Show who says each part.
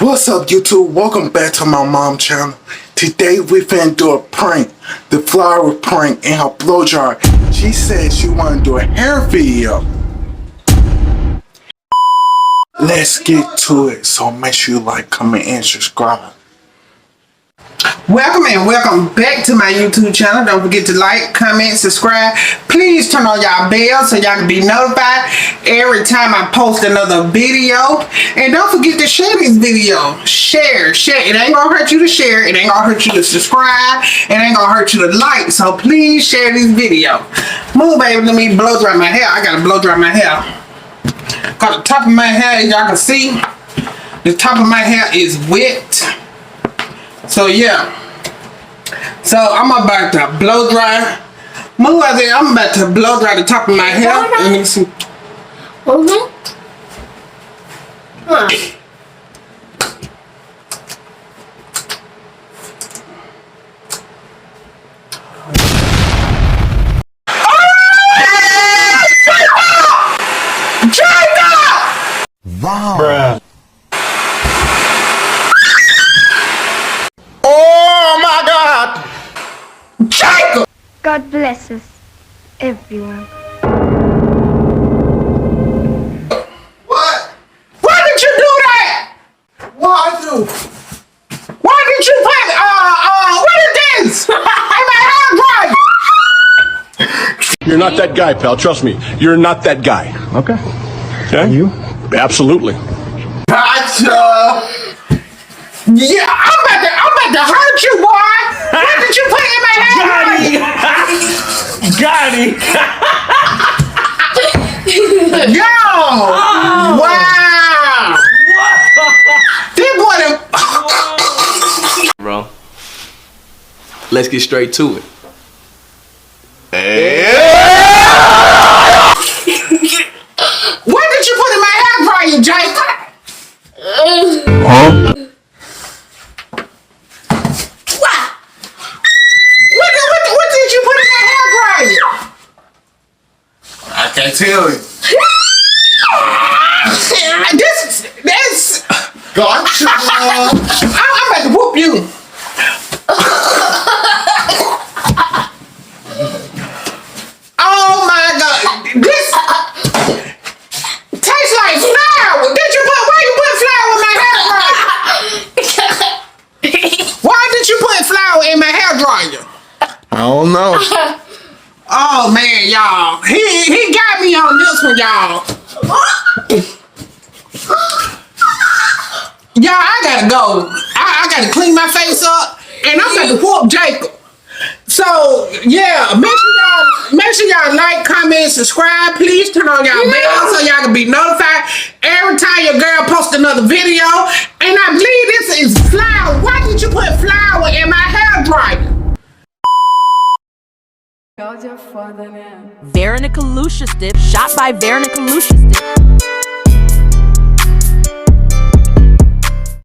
Speaker 1: What's up, YouTube? Welcome back to my mom channel. Today we finna do a prank, the flower prank in her blow dryer. She said she wanna do a hair video. Let's get to it. So make sure you like, comment, and subscribe.
Speaker 2: Welcome and welcome back to my YouTube channel. Don't forget to like, comment, subscribe. Please turn on y'all bell so y'all can be notified every time I post another video. And don't forget to share this video. Share. It ain't gonna hurt you to share. It ain't gonna hurt you to subscribe. It ain't gonna hurt you to like. So please share this video. Move, baby. Let me blow dry my hair. I gotta blow dry my hair. Cause the top of my hair, as y'all can see, the top of my hair is wet. So yeah, so I'm about to blow dry. Move out there. I'm about to blow dry the top of my hair. Let me see.
Speaker 1: Wow.
Speaker 3: Bruh.
Speaker 1: Oh my God! Jacob!
Speaker 4: God bless us, everyone.
Speaker 1: What?
Speaker 2: Why did you do that?
Speaker 1: What I do?
Speaker 2: Why did you put what is this? In my hair dryer.
Speaker 3: You're not that guy, pal. Trust me. You're not that guy.
Speaker 5: Okay.
Speaker 3: Okay?
Speaker 5: You?
Speaker 3: Absolutely.
Speaker 1: Gotcha!
Speaker 2: Yeah, I'm about to hurt you, boy. What did you put in my hair dryer?
Speaker 5: Got it.
Speaker 2: Yo! Wow! This boy done...
Speaker 6: Bro, let's get straight to it.
Speaker 2: What did you put in my hair dryer, Jacob?
Speaker 1: Huh?
Speaker 2: What did you put in my hair dryer?
Speaker 1: I can't tell you.
Speaker 2: This...
Speaker 1: Gotcha!
Speaker 2: I'm about to whoop you. Oh my God! This tastes like flour. Why you put flour in my hair dryer? Why did you put flour in my hair dryer?
Speaker 1: I don't know.
Speaker 2: Oh man, y'all. He got me on this one, y'all. Y'all, I gotta go. I gotta clean my face up, and I'm about to whoop Jacob. So yeah, make sure y'all like, comment, subscribe. Please turn on y'all bell so y'all can be notified every time your girl posts another video. And I believe this is flour. Why did you put flour in my hair dryer?
Speaker 7: Veronica Lucia Stip, shot by Veronica Lucia Stip.